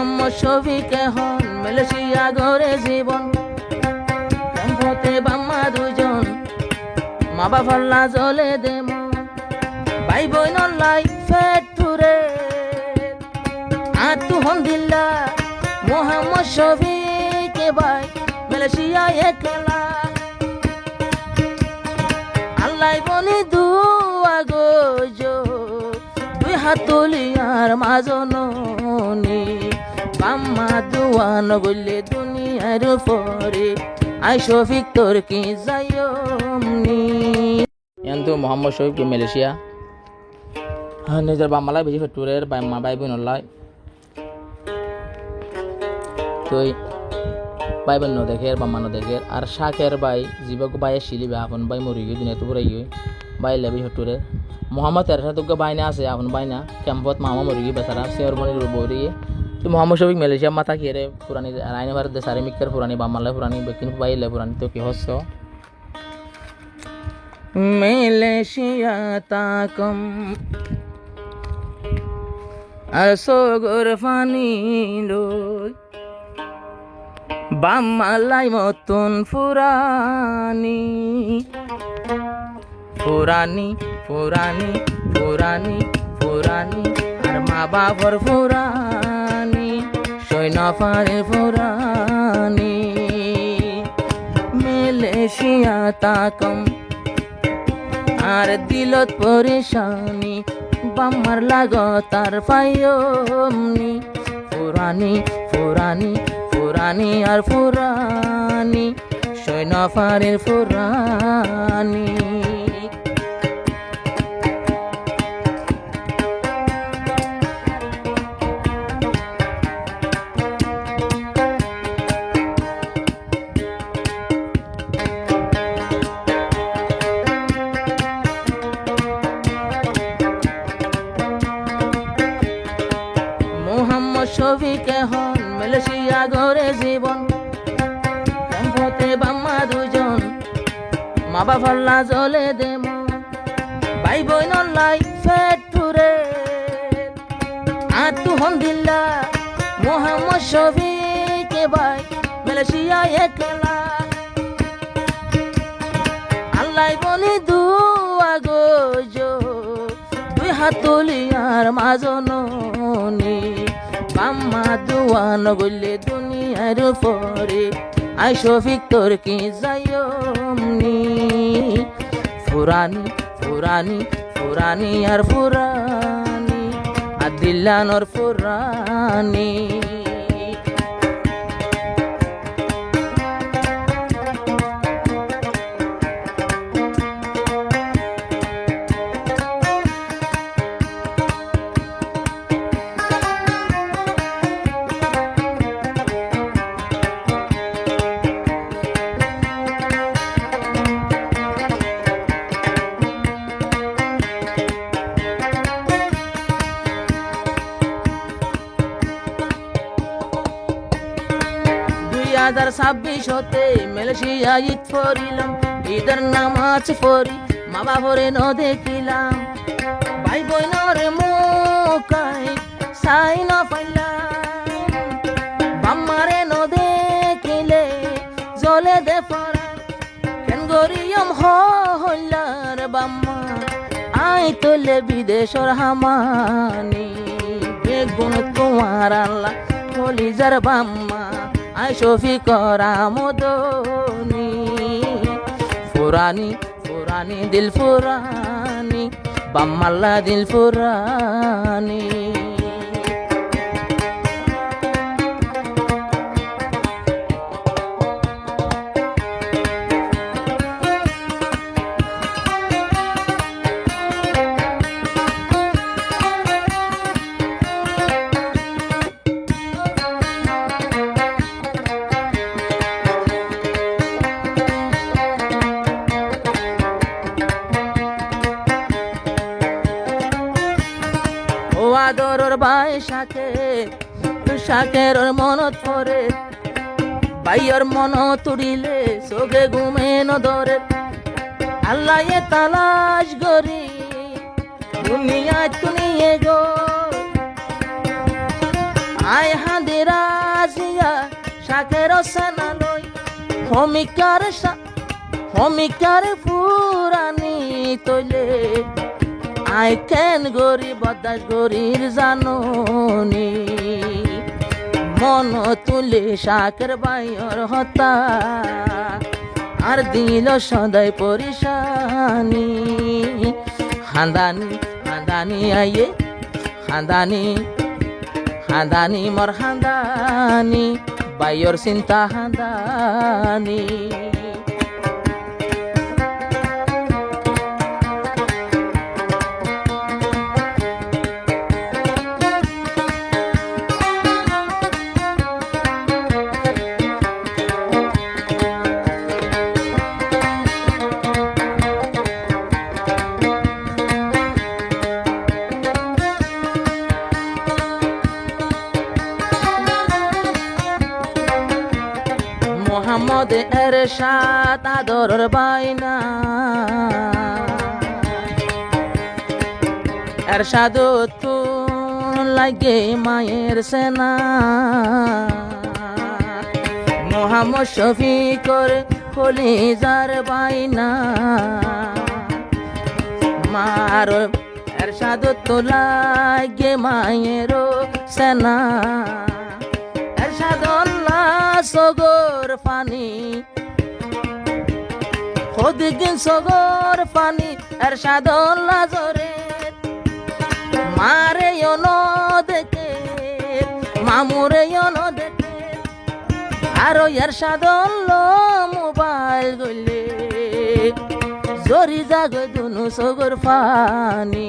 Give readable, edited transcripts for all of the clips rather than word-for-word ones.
শফিক এখন মালয়েশিয়া গড়ে জীবন সম্পতে বাম্মা দুজন মা বাবার জলে দেমো ভাই বোন লাই ফেট টুরে আতু হন্দিল্লা মোহাম্মদ শফিক ভাই মালয়েশিয়া একলা আল্লাহ বনি দুয়া গো দুই হাত তুলি আর মাজননি বাম্মা দুয়া নগলে দুনিয়ার পরে আই শফিক তোর কি যায়নি এন্তু মোহাম্মদ শফিক কে মালয়েশিয়া নিজের বাম্মালাই বেশি ফেটুরের বাম্মা ভাই বোন লাই তুই ভাই বোন দেখে বাম্মা দেখে আর শাকের ভাই জীবক ভাই শিলিবে আপন ভাই মরি গিয়ে দুনিয়া তো পুরাই গিয়ে ভাই লেবি ফেটুরে মোহাম্মদ এর সাথে তোকে বাইনা আছে আপন বাইনা ক্যাম্পত মামা মরি গিয়ে বেচারা সের মনির বরি তো মোহাম্মদ শফিক মালয়েশিয়া মাথা কি রে পুরানি আইনে ভারত সারি মিক্কার পুরানি বাম্মালাই পুরানি বেকিন বাইলে পুরানি তো কি হচ্ছে মালয়েশিয়া তাকম আসগর ফানি লই বাম্মালাই মতন ফুরানি ফুরানি ফুরানি ফুরানি ফুরানি আর মা বাবার ফুরানি সৈন্যফারে ফুরানি মালয়েশিয়া তাকম আর দিলত পরেশানি বাম্মার লাগতার পায়নি ফুরানি ফুরানি ফুরানি আর ফুরানি সৈন্যফারের ফুরানি মোহাম্মদ শফিক এখন মালয়েশিয়া গড়ে জীবন সম্পতে বাম্মা দুজন মা বাবার জলে দেমো ভাই বোন লাই ফেট টুরে আতু হন্দিল্লা মোহাম্মদ শফিক ভাই মালয়েশিয়া একলা আল্লাহ বনি দুয়া গো দুই হাত তুলি আর মাজননি বাম্মা দুয়া নগলে দুনিয়ার পরে আই শফিক তোর কি যায়নি ফুরানি ফুরানি ফুরানি আর ফুরানি আদিল্লানোর ফুরানি হাজার 26 হতে মালয়েশিয়া ঈদ ফরিলাম ঈদের নামাজ পড়ি মা বাবরে ন দেখিলাম ভাই বোনের মুখাই সাই না পাইলাম বাম্মারে ন দেখিলে জলে দে পড়া কেন গরিয়ম হইলার বাম্মা আই তোলে বিদেশর হামানি বেগুন তোমার আল্লাহ কলিজার বাম্মা আই শফিক রামদনি ফুরানি ফুরানি দিল ফুরানি বাম্মাল্লা দিল ফুরানি আদরর ভাই শাকের মনত পরে ভাইয়ের মন তুড়িলে চোখে ঘুমে নদরে আল্লাহ তালাশ করি দুনিয়া তুনিয়ে গো আয় হাদিরা জিয়া শাকের সেনালই হমিকার ফুরানি তৈলে আই কেন গরি বদাস গরির জাননি মন তুলে শাকের বাইর হতা আর দিল সদাই পরিশানি হাঁদানি আইয়ে হাঁদানি মর হাঁদানি বাইর চিন্তা হাঁদানি মোহাম্মদ এরশাদ আদরের বাইনা এরশাদ তুন লাগে মায়ের সেনা মোহাম্মদ শফিকর কলিজার বাইনা মার এরশাদ তো লাগে মায়ের সেনা সগর পানি খোদিন সগর পানি এরশাদুল্লাহ জরে মারে দেখে মামুরে দেখে আরো এরশাদুল্লাহ মোবাইল গলে জরি জাগে দুনু সগর পানি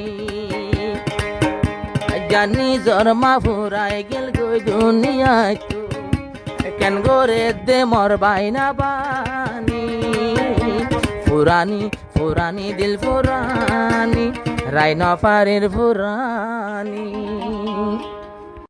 জানি জরমা ফুরাই গেল গই দুনিয়ায় কেন গোরে দে মর বাইনা বানি ফুরানি দিল ফুরানি রাইনা পারের ফুরানি